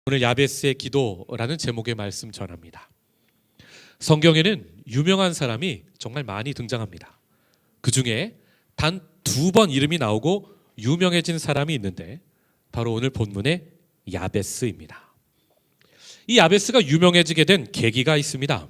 오늘 야베스의 기도라는 제목의 말씀 전합니다. 성경에는 유명한 사람이 정말 많이 등장합니다. 그 중에 단 2번 이름이 나오고 유명해진 사람이 있는데 바로 오늘 본문의 야베스입니다. 이 야베스가 유명해지게 된 계기가 있습니다.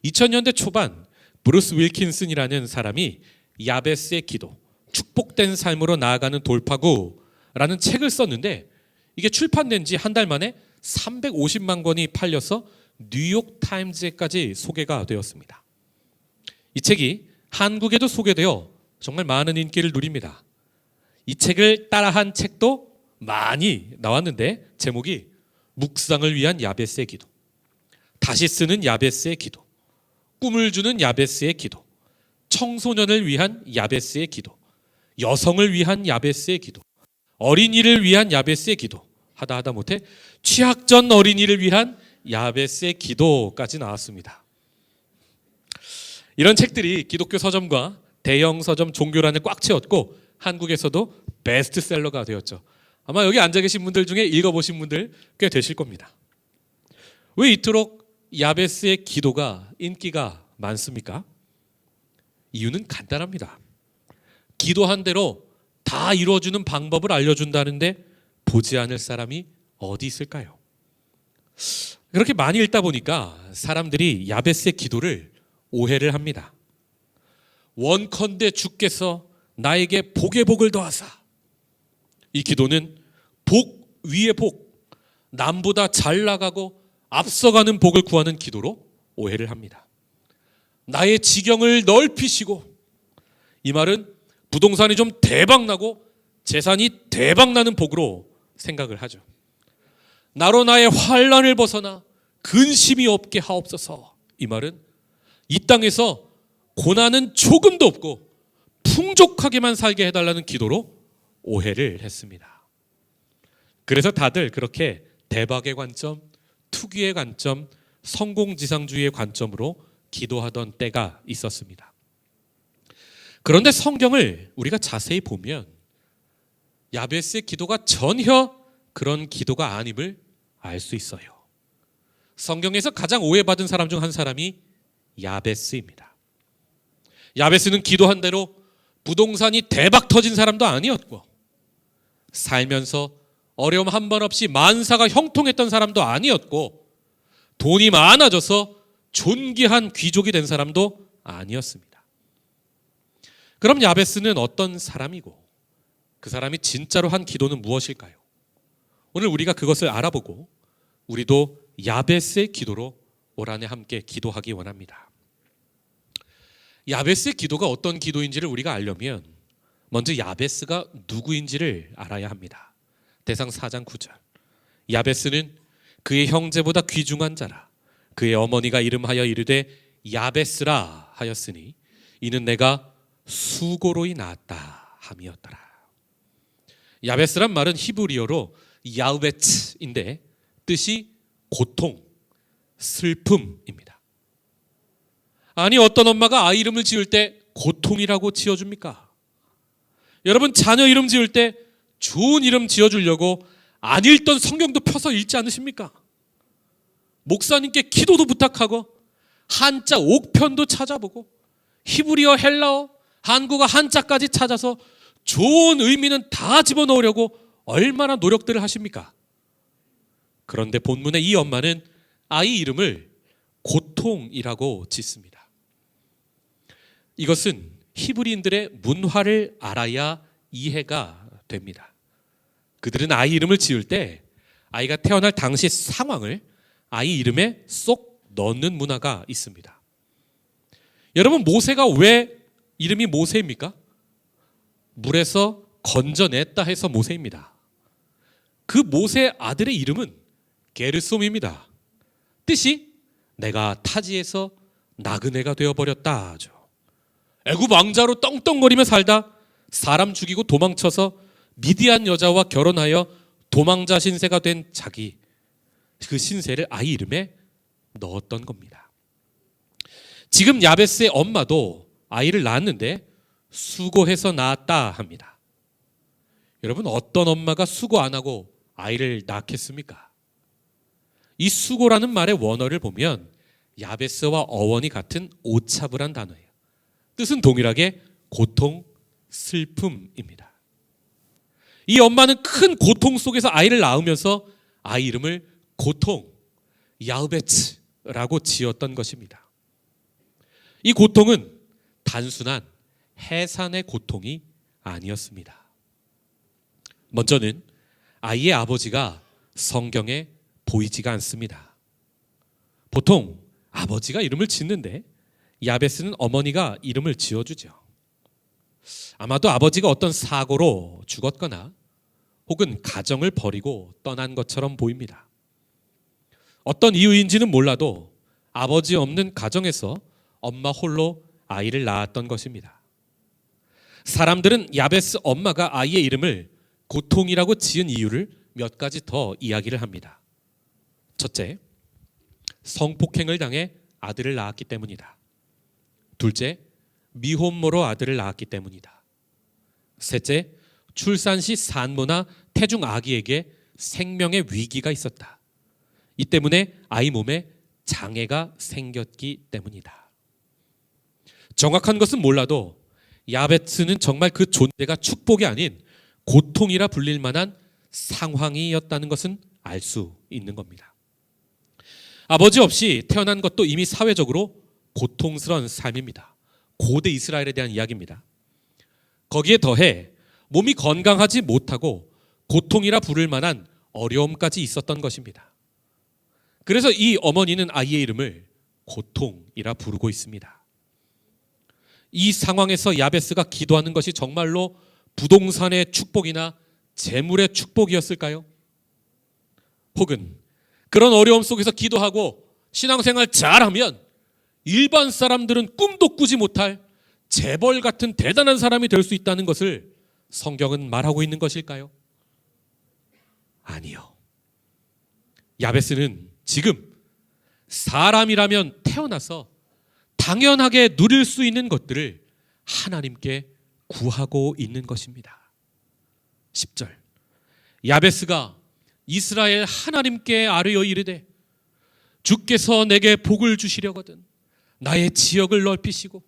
2000년대 초반 브루스 윌킨슨이라는 사람이 야베스의 기도, 축복된 삶으로 나아가는 돌파구라는 책을 썼는데 이게 출판된 지 한 달 만에 350만 권이 팔려서 뉴욕 타임즈에까지 소개가 되었습니다. 이 책이 한국에도 소개되어 정말 많은 인기를 누립니다. 이 책을 따라한 책도 많이 나왔는데 제목이 묵상을 위한 야베스의 기도, 다시 쓰는 야베스의 기도, 꿈을 주는 야베스의 기도, 청소년을 위한 야베스의 기도, 여성을 위한 야베스의 기도, 어린이를 위한 야베스의 기도, 하다 못해 취학전 어린이를 위한 야베스의 기도까지 나왔습니다. 이런 책들이 기독교 서점과 대형 서점 종교란을 꽉 채웠고 한국에서도 베스트셀러가 되었죠. 아마 여기 앉아 계신 분들 중에 읽어보신 분들 꽤 되실 겁니다. 왜 이토록 야베스의 기도가 인기가 많습니까? 이유는 간단합니다. 기도한 대로 다 이루어주는 방법을 알려준다는데 보지 않을 사람이 어디 있을까요? 그렇게 많이 읽다 보니까 사람들이 야베스의 기도를 오해를 합니다. 원컨대 주께서 나에게 복의 복을 더하사. 이 기도는 복 위에 복, 남보다 잘 나가고 앞서가는 복을 구하는 기도로 오해를 합니다. 나의 지경을 넓히시고, 이 말은 부동산이 좀 대박나고 재산이 대박나는 복으로 생각을 하죠. 나로 나의 환난을 벗어나 근심이 없게 하옵소서. 이 말은 이 땅에서 고난은 조금도 없고 풍족하게만 살게 해달라는 기도로 오해를 했습니다. 그래서 다들 그렇게 대박의 관점, 투기의 관점, 성공지상주의의 관점으로 기도하던 때가 있었습니다. 그런데 성경을 우리가 자세히 보면 야베스의 기도가 전혀 그런 기도가 아님을 알 수 있어요. 성경에서 가장 오해받은 사람 중 한 사람이 야베스입니다. 야베스는 기도한 대로 부동산이 대박 터진 사람도 아니었고, 살면서 어려움 한 번 없이 만사가 형통했던 사람도 아니었고, 돈이 많아져서 존귀한 귀족이 된 사람도 아니었습니다. 그럼 야베스는 어떤 사람이고 그 사람이 진짜로 한 기도는 무엇일까요? 오늘 우리가 그것을 알아보고 우리도 야베스의 기도로 올 한해 함께 기도하기 원합니다. 야베스의 기도가 어떤 기도인지를 우리가 알려면 먼저 야베스가 누구인지를 알아야 합니다. 대상 4장 9절. 야베스는 그의 형제보다 귀중한 자라. 그의 어머니가 이름하여 이르되 야베스라 하였으니 이는 내가 수고로이 낳았다 함이었더라. 야베스란 말은 히브리어로 야우베츠인데 뜻이 고통, 슬픔입니다. 아니, 어떤 엄마가 아이 이름을 지을 때 고통이라고 지어줍니까? 여러분, 자녀 이름 지을 때 좋은 이름 지어주려고 안 읽던 성경도 펴서 읽지 않으십니까? 목사님께 기도도 부탁하고 한자 옥편도 찾아보고 히브리어, 헬라어, 한국어 한자까지 찾아서 좋은 의미는 다 집어넣으려고 얼마나 노력들을 하십니까? 그런데 본문의 이 엄마는 아이 이름을 고통이라고 짓습니다. 이것은 히브리인들의 문화를 알아야 이해가 됩니다. 그들은 아이 이름을 지을 때 아이가 태어날 당시 상황을 아이 이름에 쏙 넣는 문화가 있습니다. 여러분, 모세가 왜 이름이 모세입니까? 물에서 건져냈다 해서 모세입니다. 그 모세 아들의 이름은 게르솜입니다. 뜻이 내가 타지에서 나그네가 되어버렸다 하죠. 애굽 왕자로 떵떵거리며 살다 사람 죽이고 도망쳐서 미디안 여자와 결혼하여 도망자 신세가 된 자기, 그 신세를 아이 이름에 넣었던 겁니다. 지금 야베스의 엄마도 아이를 낳았는데 수고해서 낳았다 합니다. 여러분, 어떤 엄마가 수고 안 하고 아이를 낳겠습니까? 이 수고라는 말의 원어를 보면 야베스와 어원이 같은 오차불한 단어예요. 뜻은 동일하게 고통, 슬픔입니다. 이 엄마는 큰 고통 속에서 아이를 낳으면서 아이 이름을 고통, 야흐베츠라고 지었던 것입니다. 이 고통은 단순한 해산의 고통이 아니었습니다. 먼저는 아이의 아버지가 성경에 보이지가 않습니다. 보통 아버지가 이름을 짓는데 야베스는 어머니가 이름을 지어주죠. 아마도 아버지가 어떤 사고로 죽었거나 혹은 가정을 버리고 떠난 것처럼 보입니다. 어떤 이유인지는 몰라도 아버지 없는 가정에서 엄마 홀로 아이를 낳았던 것입니다. 사람들은 야베스 엄마가 아이의 이름을 고통이라고 지은 이유를 몇 가지 더 이야기를 합니다. 첫째, 성폭행을 당해 아들을 낳았기 때문이다. 둘째, 미혼모로 아들을 낳았기 때문이다. 셋째, 출산 시 산모나 태중 아기에게 생명의 위기가 있었다. 이 때문에 아이 몸에 장애가 생겼기 때문이다. 정확한 것은 몰라도 야베스는 정말 그 존재가 축복이 아닌 고통이라 불릴 만한 상황이었다는 것은 알 수 있는 겁니다. 아버지 없이 태어난 것도 이미 사회적으로 고통스러운 삶입니다. 고대 이스라엘에 대한 이야기입니다. 거기에 더해 몸이 건강하지 못하고 고통이라 부를 만한 어려움까지 있었던 것입니다. 그래서 이 어머니는 아이의 이름을 고통이라 부르고 있습니다. 이 상황에서 야베스가 기도하는 것이 정말로 부동산의 축복이나 재물의 축복이었을까요? 혹은 그런 어려움 속에서 기도하고 신앙생활 잘하면 일반 사람들은 꿈도 꾸지 못할 재벌 같은 대단한 사람이 될 수 있다는 것을 성경은 말하고 있는 것일까요? 아니요. 야베스는 지금 사람이라면 태어나서 당연하게 누릴 수 있는 것들을 하나님께 구하고 있는 것입니다. 10절, 야베스가 이스라엘 하나님께 아뢰어 이르되 주께서 내게 복을 주시려거든 나의 지역을 넓히시고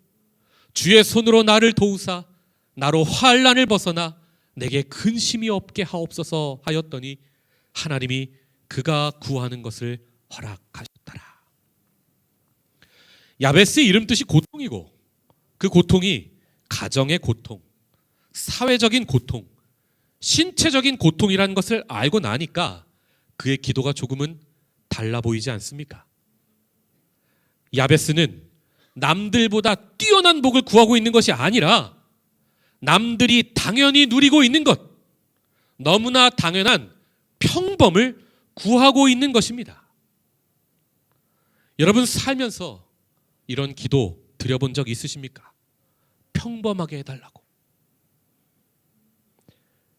주의 손으로 나를 도우사 나로 환난을 벗어나 내게 근심이 없게 하옵소서 하였더니 하나님이 그가 구하는 것을 허락하셨더라. 야베스의 이름 뜻이 고통이고 그 고통이 가정의 고통, 사회적인 고통, 신체적인 고통이라는 것을 알고 나니까 그의 기도가 조금은 달라 보이지 않습니까? 야베스는 남들보다 뛰어난 복을 구하고 있는 것이 아니라 남들이 당연히 누리고 있는 것, 너무나 당연한 평범을 구하고 있는 것입니다. 여러분 살면서 이런 기도 드려본 적 있으십니까? 평범하게 해달라고.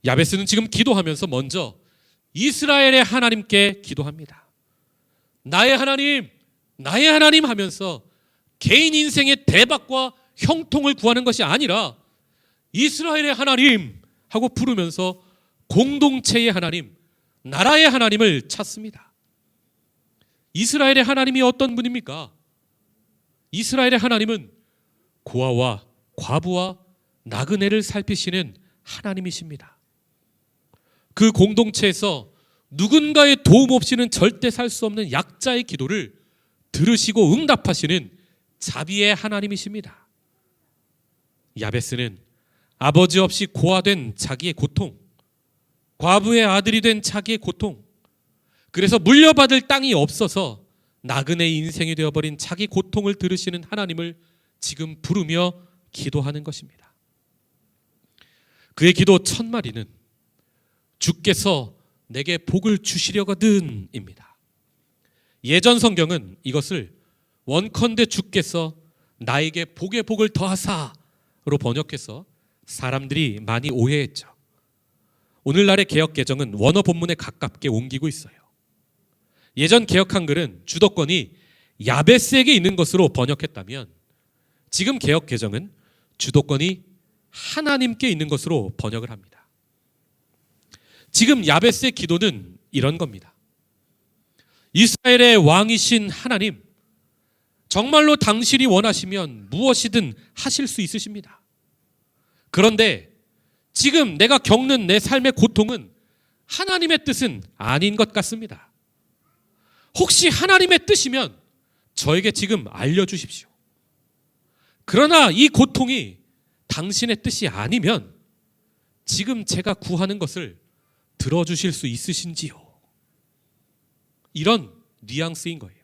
야베스는 지금 기도하면서 먼저 이스라엘의 하나님께 기도합니다. 나의 하나님 하면서 개인 인생의 대박과 형통을 구하는 것이 아니라 이스라엘의 하나님 하고 부르면서 공동체의 하나님, 나라의 하나님을 찾습니다. 이스라엘의 하나님이 어떤 분입니까? 이스라엘의 하나님은 고아와 과부와 나그네를 살피시는 하나님이십니다. 그 공동체에서 누군가의 도움 없이는 절대 살 수 없는 약자의 기도를 들으시고 응답하시는 자비의 하나님이십니다. 야베스는 아버지 없이 고아된 자기의 고통, 과부의 아들이 된 자기의 고통, 그래서 물려받을 땅이 없어서 나그네의 인생이 되어버린 자기 고통을 들으시는 하나님을 지금 부르며 기도하는 것입니다. 그의 기도 첫 마디는 주께서 내게 복을 주시려거든입니다. 예전 성경은 이것을 원컨대 주께서 나에게 복의 복을 더하사로 번역해서 사람들이 많이 오해했죠. 오늘날의 개역 개정은 원어 본문에 가깝게 옮기고 있어요. 예전 개역 한글은 주도권이 야베스에게 있는 것으로 번역했다면 지금 개역 개정은 주도권이 하나님께 있는 것으로 번역을 합니다. 지금 야베스의 기도는 이런 겁니다. 이스라엘의 왕이신 하나님, 정말로 당신이 원하시면 무엇이든 하실 수 있으십니다. 그런데 지금 내가 겪는 내 삶의 고통은 하나님의 뜻은 아닌 것 같습니다. 혹시 하나님의 뜻이면 저에게 지금 알려주십시오. 그러나 이 고통이 당신의 뜻이 아니면 지금 제가 구하는 것을 들어주실 수 있으신지요? 이런 뉘앙스인 거예요.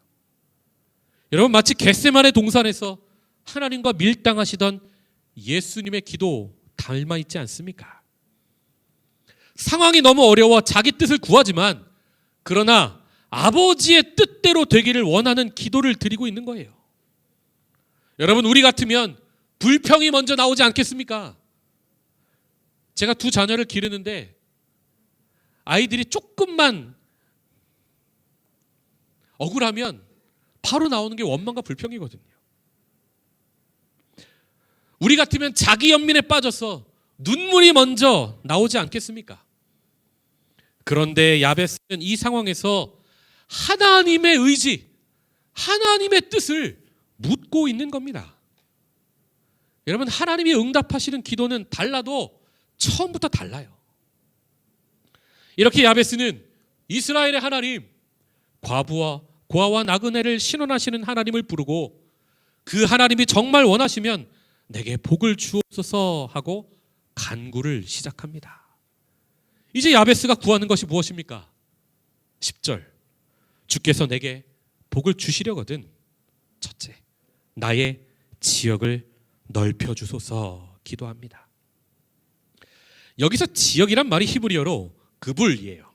여러분, 마치 겟세마네 동산에서 하나님과 밀당하시던 예수님의 기도 닮아 있지 않습니까? 상황이 너무 어려워 자기 뜻을 구하지만 그러나 아버지의 뜻대로 되기를 원하는 기도를 드리고 있는 거예요. 여러분, 우리 같으면 불평이 먼저 나오지 않겠습니까? 제가 두 자녀를 기르는데 아이들이 조금만 억울하면 바로 나오는 게 원망과 불평이거든요. 우리 같으면 자기 연민에 빠져서 눈물이 먼저 나오지 않겠습니까? 그런데 야베스는 이 상황에서 하나님의 의지, 하나님의 뜻을 묻고 있는 겁니다. 여러분, 하나님이 응답하시는 기도는 달라도 처음부터 달라요. 이렇게 야베스는 이스라엘의 하나님, 고아와 나그네를 신원하시는 하나님을 부르고 그 하나님이 정말 원하시면 내게 복을 주옵소서 하고 간구를 시작합니다. 이제 야베스가 구하는 것이 무엇입니까? 10절, 주께서 내게 복을 주시려거든 첫째, 나의 지역을 넓혀주소서 기도합니다. 여기서 지역이란 말이 히브리어로 그불이에요.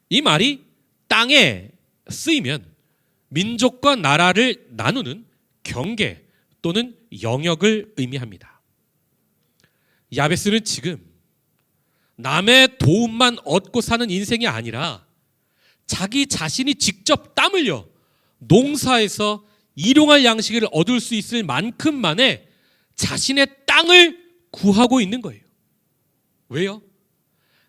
이 말이 땅에 쓰이면 민족과 나라를 나누는 경계 또는 영역을 의미합니다. 야베스는 지금 남의 도움만 얻고 사는 인생이 아니라 자기 자신이 직접 땀 흘려 농사에서 일용할 양식을 얻을 수 있을 만큼만의 자신의 땅을 구하고 있는 거예요. 왜요?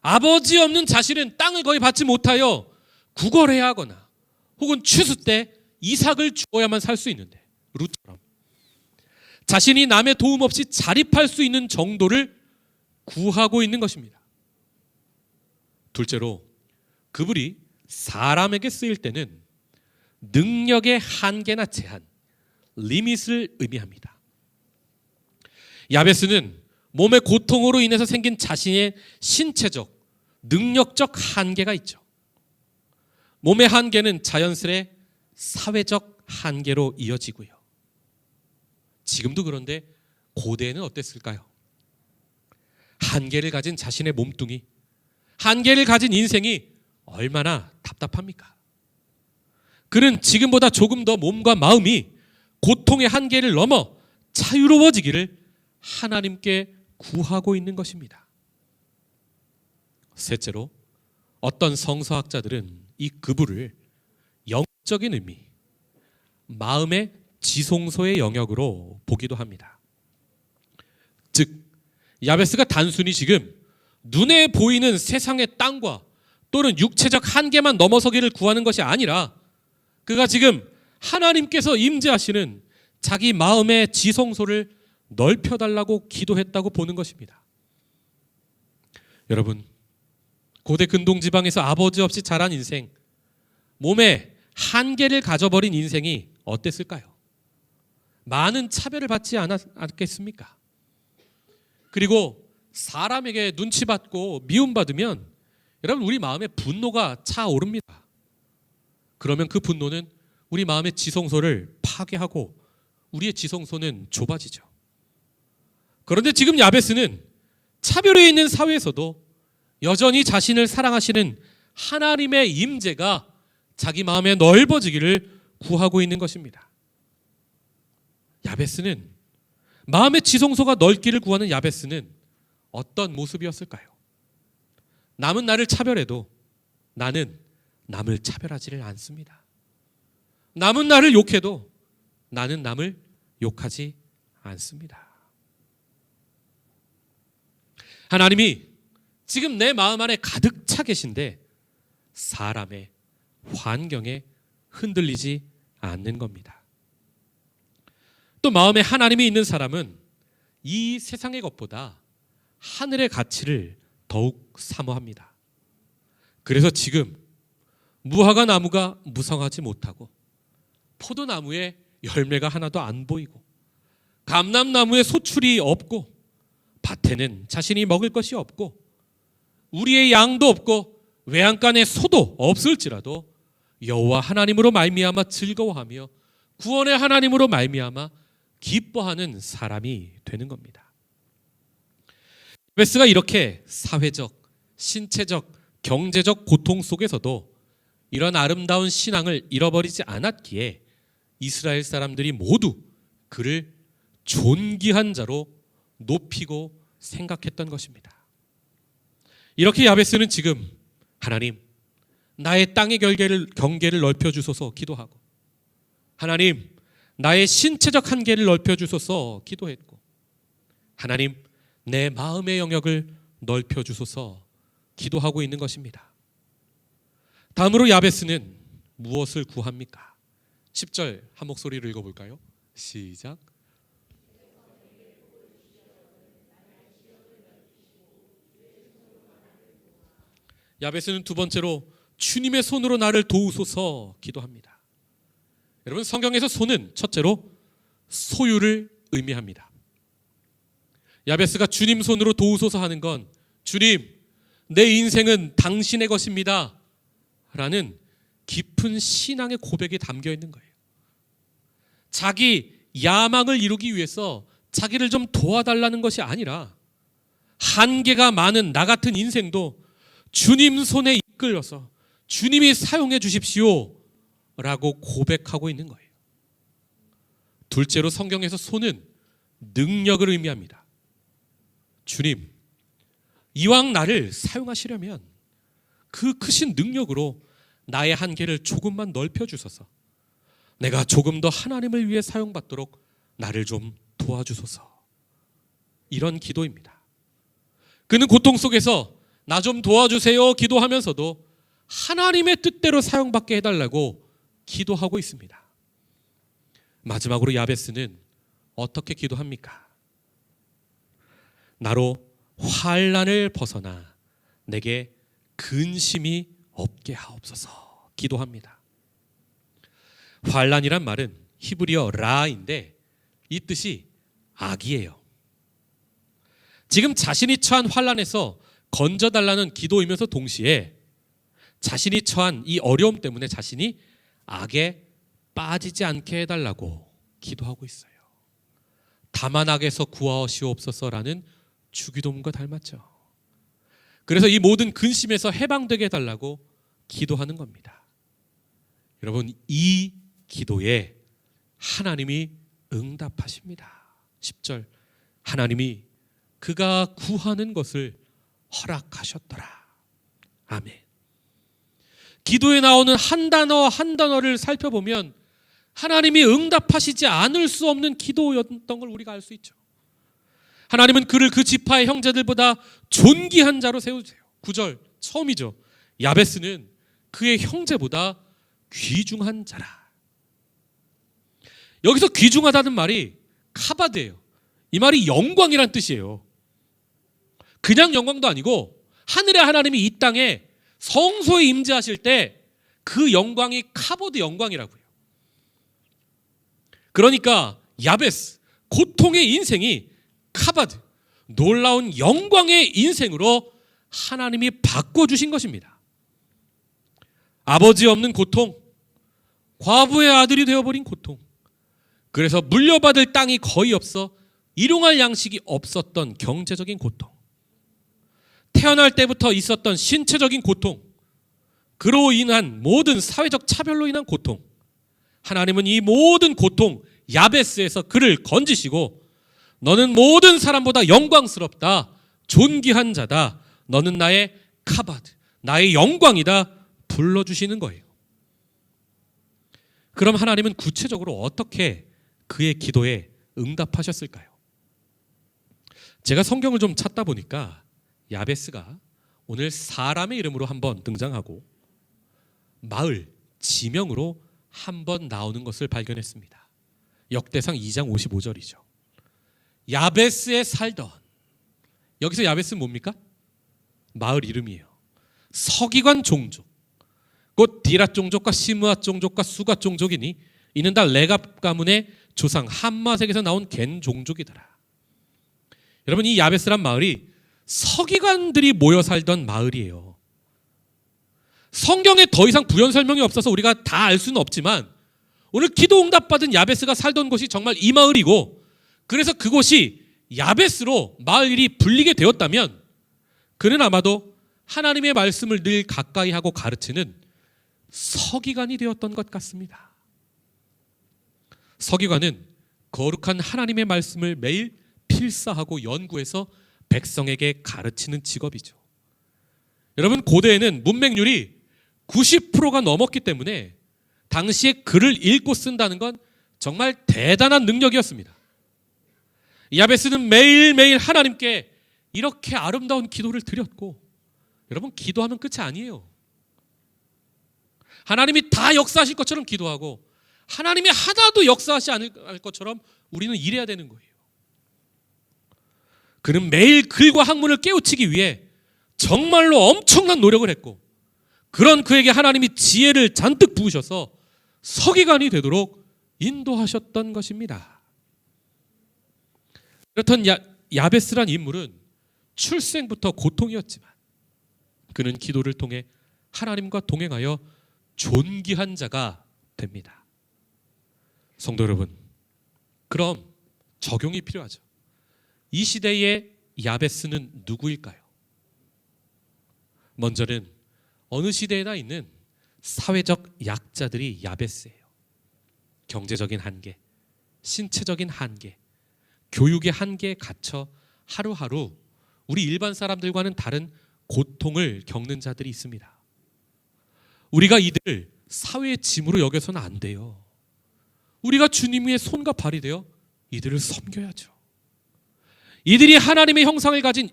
아버지 없는 자신은 땅을 거의 받지 못하여 구걸해야 하거나 혹은 추수 때 이삭을 주어야만 살 수 있는데 룻처럼 자신이 남의 도움 없이 자립할 수 있는 정도를 구하고 있는 것입니다. 둘째로 그불이 사람에게 쓰일 때는 능력의 한계나 제한, 리밋을 의미합니다. 야베스는 몸의 고통으로 인해서 생긴 자신의 신체적, 능력적 한계가 있죠. 몸의 한계는 자연스레 사회적 한계로 이어지고요. 지금도 그런데 고대에는 어땠을까요? 한계를 가진 자신의 몸뚱이, 한계를 가진 인생이 얼마나 답답합니까? 그는 지금보다 조금 더 몸과 마음이 고통의 한계를 넘어 자유로워지기를 하나님께 구하고 있는 것입니다. 셋째로 어떤 성서학자들은 이 그불을 영적인 의미, 마음의 지성소의 영역으로 보기도 합니다. 즉 야베스가 단순히 지금 눈에 보이는 세상의 땅과 또는 육체적 한계만 넘어서기를 구하는 것이 아니라 그가 지금 하나님께서 임재하시는 자기 마음의 지성소를 넓혀달라고 기도했다고 보는 것입니다. 여러분, 고대 근동지방에서 아버지 없이 자란 인생, 몸에 한계를 가져버린 인생이 어땠을까요? 많은 차별을 받지 않았겠습니까? 그리고 사람에게 눈치 받고 미움받으면 여러분 우리 마음에 분노가 차오릅니다. 그러면 그 분노는 우리 마음의 지성소를 파괴하고 우리의 지성소는 좁아지죠. 그런데 지금 야베스는 차별에 있는 사회에서도 여전히 자신을 사랑하시는 하나님의 임재가 자기 마음에 넓어지기를 구하고 있는 것입니다. 야베스는 마음의 지성소가 넓기를 구하는 야베스는 어떤 모습이었을까요? 남은 나를 차별해도 나는 남을 차별하지를 않습니다. 남은 나를 욕해도 나는 남을 욕하지 않습니다. 하나님이 지금 내 마음 안에 가득 차 계신데 사람의 환경에 흔들리지 않는 겁니다. 또 마음에 하나님이 있는 사람은 이 세상의 것보다 하늘의 가치를 더욱 사모합니다. 그래서 지금 무화과 나무가 무성하지 못하고 포도나무에 열매가 하나도 안 보이고 감람나무에 소출이 없고 밭에는 자신이 먹을 것이 없고 우리의 양도 없고 외양간에 소도 없을지라도 여호와 하나님으로 말미암아 즐거워하며 구원의 하나님으로 말미암아 기뻐하는 사람이 되는 겁니다. 야베스가 이렇게 사회적, 신체적, 경제적 고통 속에서도 이런 아름다운 신앙을 잃어버리지 않았기에 이스라엘 사람들이 모두 그를 존귀한 자로 높이고 생각했던 것입니다. 이렇게 야베스는 지금 하나님, 나의 땅의 경계를 넓혀주소서 기도하고 하나님, 나의 신체적 한계를 넓혀주소서 기도했고 하나님, 내 마음의 영역을 넓혀주소서 기도하고 있는 것입니다. 다음으로 야베스는 무엇을 구합니까? 10절 한 목소리로 읽어볼까요? 시작. 야베스는 두 번째로 주님의 손으로 나를 도우소서 기도합니다. 여러분, 성경에서 손은 첫째로 소유를 의미합니다. 야베스가 주님 손으로 도우소서 하는 건 주님, 내 인생은 당신의 것입니다 라는 깊은 신앙의 고백이 담겨 있는 거예요. 자기 야망을 이루기 위해서 자기를 좀 도와달라는 것이 아니라 한계가 많은 나 같은 인생도 주님 손에 이끌려서 주님이 사용해 주십시오 라고 고백하고 있는 거예요. 둘째로 성경에서 손은 능력을 의미합니다. 주님, 이왕 나를 사용하시려면 그 크신 능력으로 나의 한계를 조금만 넓혀주소서, 내가 조금 더 하나님을 위해 사용받도록 나를 좀 도와주소서. 이런 기도입니다. 그는 고통 속에서 나 좀 도와주세요 기도하면서도 하나님의 뜻대로 사용받게 해달라고 기도하고 있습니다. 마지막으로 야베스는 어떻게 기도합니까? 나로 환난을 벗어나 내게 근심이 없게 하옵소서 기도합니다. 환난이란 말은 히브리어 라인데 이 뜻이 악이에요. 지금 자신이 처한 환난에서 건져달라는 기도이면서 동시에 자신이 처한 이 어려움 때문에 자신이 악에 빠지지 않게 해달라고 기도하고 있어요. 다만 악에서 구하시옵소서라는 주기도문과 닮았죠. 그래서 이 모든 근심에서 해방되게 해달라고 기도하는 겁니다. 여러분, 이 기도에 하나님이 응답하십니다. 10절, 하나님이 그가 구하는 것을 허락하셨더라. 아멘. 기도에 나오는 한 단어 한 단어를 살펴보면 하나님이 응답하시지 않을 수 없는 기도였던 걸 우리가 알 수 있죠. 하나님은 그를 그 지파의 형제들보다 존귀한 자로 세우세요. 9절 처음이죠. 야베스는 그의 형제보다 귀중한 자라. 여기서 귀중하다는 말이 카바드예요. 이 말이 영광이란 뜻이에요. 그냥 영광도 아니고 하늘의 하나님이 이 땅에 성소에 임재하실 때 그 영광이 카보드 영광이라고요. 그러니까 야베스, 고통의 인생이 카바드, 놀라운 영광의 인생으로 하나님이 바꿔주신 것입니다. 아버지 없는 고통, 과부의 아들이 되어버린 고통, 그래서 물려받을 땅이 거의 없어 일용할 양식이 없었던 경제적인 고통, 태어날 때부터 있었던 신체적인 고통, 그로 인한 모든 사회적 차별로 인한 고통, 하나님은 이 모든 고통 야베스에서 그를 건지시고 너는 모든 사람보다 영광스럽다, 존귀한 자다, 너는 나의 카바드, 나의 영광이다 불러주시는 거예요. 그럼 하나님은 구체적으로 어떻게 그의 기도에 응답하셨을까요? 제가 성경을 좀 찾다 보니까 야베스가 오늘 사람의 이름으로 한번 등장하고 마을, 지명으로 한 번 나오는 것을 발견했습니다. 역대상 2장 55절이죠. 야베스에 살던, 여기서 야베스는 뭡니까? 마을 이름이에요. 서기관 종족, 곧 디랏 종족과 시므앗 종족과 수갓 종족이니 이는 다 레갑 가문의 조상 함마색에서 나온 겐 종족이더라. 여러분, 이 야베스란 마을이 서기관들이 모여 살던 마을이에요. 성경에 더 이상 부연 설명이 없어서 우리가 다 알 수는 없지만 오늘 기도 응답받은 야베스가 살던 곳이 정말 이 마을이고, 그래서 그곳이 야베스로 마을 이름이 불리게 되었다면 그는 아마도 하나님의 말씀을 늘 가까이 하고 가르치는 서기관이 되었던 것 같습니다. 서기관은 거룩한 하나님의 말씀을 매일 필사하고 연구해서 백성에게 가르치는 직업이죠. 여러분, 고대에는 문맹률이 90%가 넘었기 때문에 당시에 글을 읽고 쓴다는 건 정말 대단한 능력이었습니다. 야베스는 매일매일 하나님께 이렇게 아름다운 기도를 드렸고, 여러분, 기도하면 끝이 아니에요. 하나님이 다 역사하실 것처럼 기도하고 하나님이 하나도 역사하지 않을 것처럼 우리는 일해야 되는 거예요. 그는 매일 글과 학문을 깨우치기 위해 정말로 엄청난 노력을 했고, 그런 그에게 하나님이 지혜를 잔뜩 부으셔서 서기관이 되도록 인도하셨던 것입니다. 그렇던 야베스란 인물은 출생부터 고통이었지만 그는 기도를 통해 하나님과 동행하여 존귀한 자가 됩니다. 성도 여러분, 그럼 적용이 필요하죠. 이 시대의 야베스는 누구일까요? 먼저는 어느 시대에나 있는 사회적 약자들이 야베스예요. 경제적인 한계, 신체적인 한계, 교육의 한계에 갇혀 하루하루 우리 일반 사람들과는 다른 고통을 겪는 자들이 있습니다. 우리가 이들을 사회의 짐으로 여겨서는 안 돼요. 우리가 주님의 손과 발이 되어 이들을 섬겨야죠. 이들이 하나님의 형상을 가진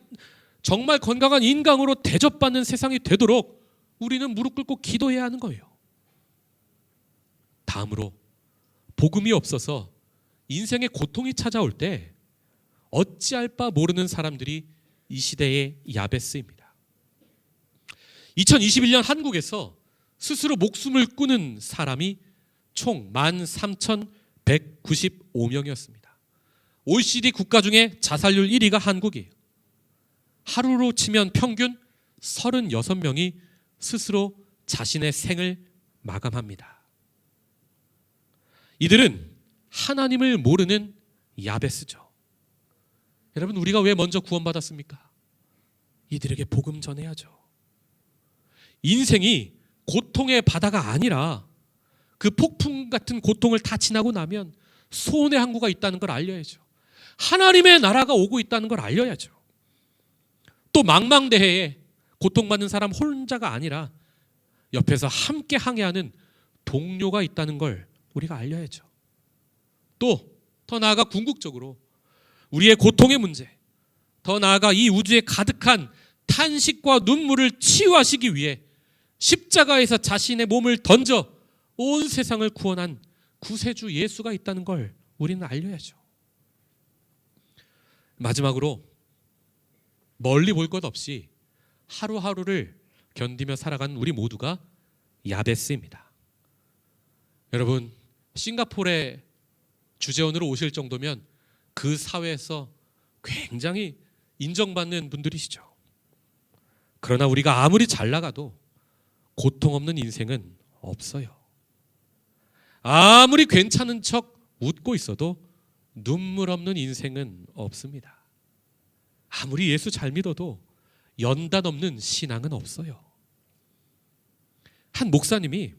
정말 건강한 인간으로 대접받는 세상이 되도록 우리는 무릎 꿇고 기도해야 하는 거예요. 다음으로, 복음이 없어서 인생의 고통이 찾아올 때 어찌할 바 모르는 사람들이 이 시대의 야베스입니다. 2021년 한국에서 스스로 목숨을 끊은 사람이 총 13,195명이었습니다. OECD 국가 중에 자살률 1위가 한국이에요. 하루로 치면 평균 36명이 스스로 자신의 생을 마감합니다. 이들은 하나님을 모르는 야베스죠. 여러분, 우리가 왜 먼저 구원받았습니까? 이들에게 복음 전해야죠. 인생이 고통의 바다가 아니라 그 폭풍 같은 고통을 다 지나고 나면 소원의 항구가 있다는 걸 알려야죠. 하나님의 나라가 오고 있다는 걸 알려야죠. 또 망망대해에 고통받는 사람 혼자가 아니라 옆에서 함께 항해하는 동료가 있다는 걸 우리가 알려야죠. 또 더 나아가 궁극적으로 우리의 고통의 문제, 더 나아가 이 우주에 가득한 탄식과 눈물을 치유하시기 위해 십자가에서 자신의 몸을 던져 온 세상을 구원한 구세주 예수가 있다는 걸 우리는 알려야죠. 마지막으로, 멀리 볼 것 없이 하루하루를 견디며 살아가는 우리 모두가 야베스입니다. 여러분, 싱가포르에 주재원으로 오실 정도면 그 사회에서 굉장히 인정받는 분들이시죠. 그러나 우리가 아무리 잘 나가도 고통 없는 인생은 없어요. 아무리 괜찮은 척 웃고 있어도 눈물 없는 인생은 없습니다. 아무리 예수 잘 믿어도 연단 없는 신앙은 없어요. 한 목사님이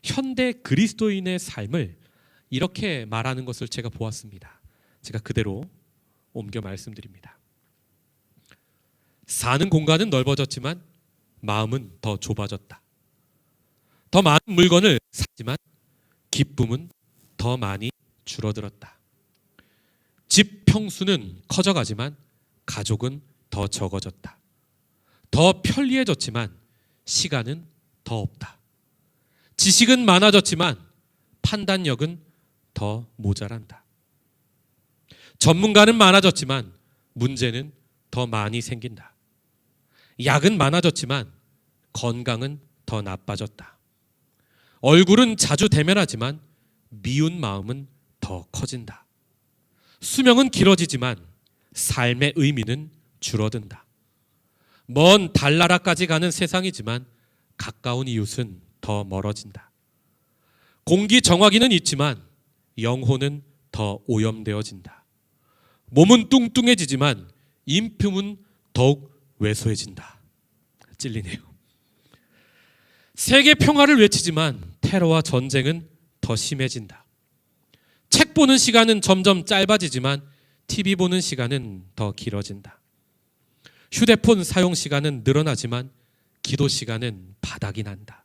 현대 그리스도인의 삶을 이렇게 말하는 것을 제가 보았습니다. 제가 그대로 옮겨 말씀드립니다. 사는 공간은 넓어졌지만 마음은 더 좁아졌다. 더 많은 물건을 샀지만 기쁨은 더 많이 줄어들었다. 집 평수는 커져가지만 가족은 더 적어졌다. 더 편리해졌지만 시간은 더 없다. 지식은 많아졌지만 판단력은 더 모자란다. 전문가는 많아졌지만 문제는 더 많이 생긴다. 약은 많아졌지만 건강은 더 나빠졌다. 얼굴은 자주 대면하지만 미운 마음은 더 커진다. 수명은 길어지지만 삶의 의미는 줄어든다. 먼 달나라까지 가는 세상이지만 가까운 이웃은 더 멀어진다. 공기 정화기는 있지만 영혼은 더 오염되어진다. 몸은 뚱뚱해지지만 인품은 더욱 왜소해진다. 찔리네요. 세계 평화를 외치지만 테러와 전쟁은 더 심해진다. 책 보는 시간은 점점 짧아지지만 TV 보는 시간은 더 길어진다. 휴대폰 사용 시간은 늘어나지만 기도 시간은 바닥이 난다.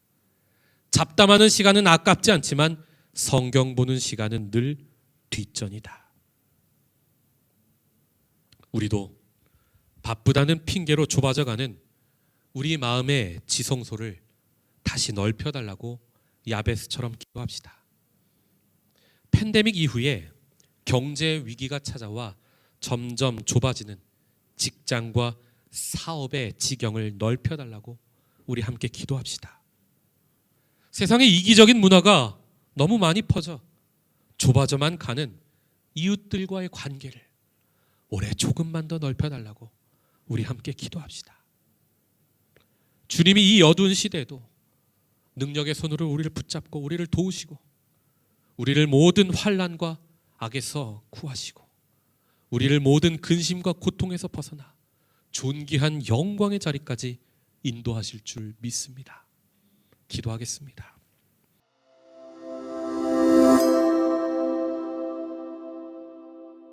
잡담하는 시간은 아깝지 않지만 성경 보는 시간은 늘 뒷전이다. 우리도 바쁘다는 핑계로 좁아져가는 우리 마음의 지성소를 다시 넓혀달라고 야베스처럼 기도합시다. 팬데믹 이후에 경제 위기가 찾아와 점점 좁아지는 직장과 사업의 지경을 넓혀달라고 우리 함께 기도합시다. 세상의 이기적인 문화가 너무 많이 퍼져 좁아져만 가는 이웃들과의 관계를 올해 조금만 더 넓혀달라고 우리 함께 기도합시다. 주님이 이 어두운 시대에도 능력의 손으로 우리를 붙잡고 우리를 도우시고 우리를 모든 환난과 악에서 구하시고 우리를 모든 근심과 고통에서 벗어나 존귀한 영광의 자리까지 인도하실 줄 믿습니다. 기도하겠습니다.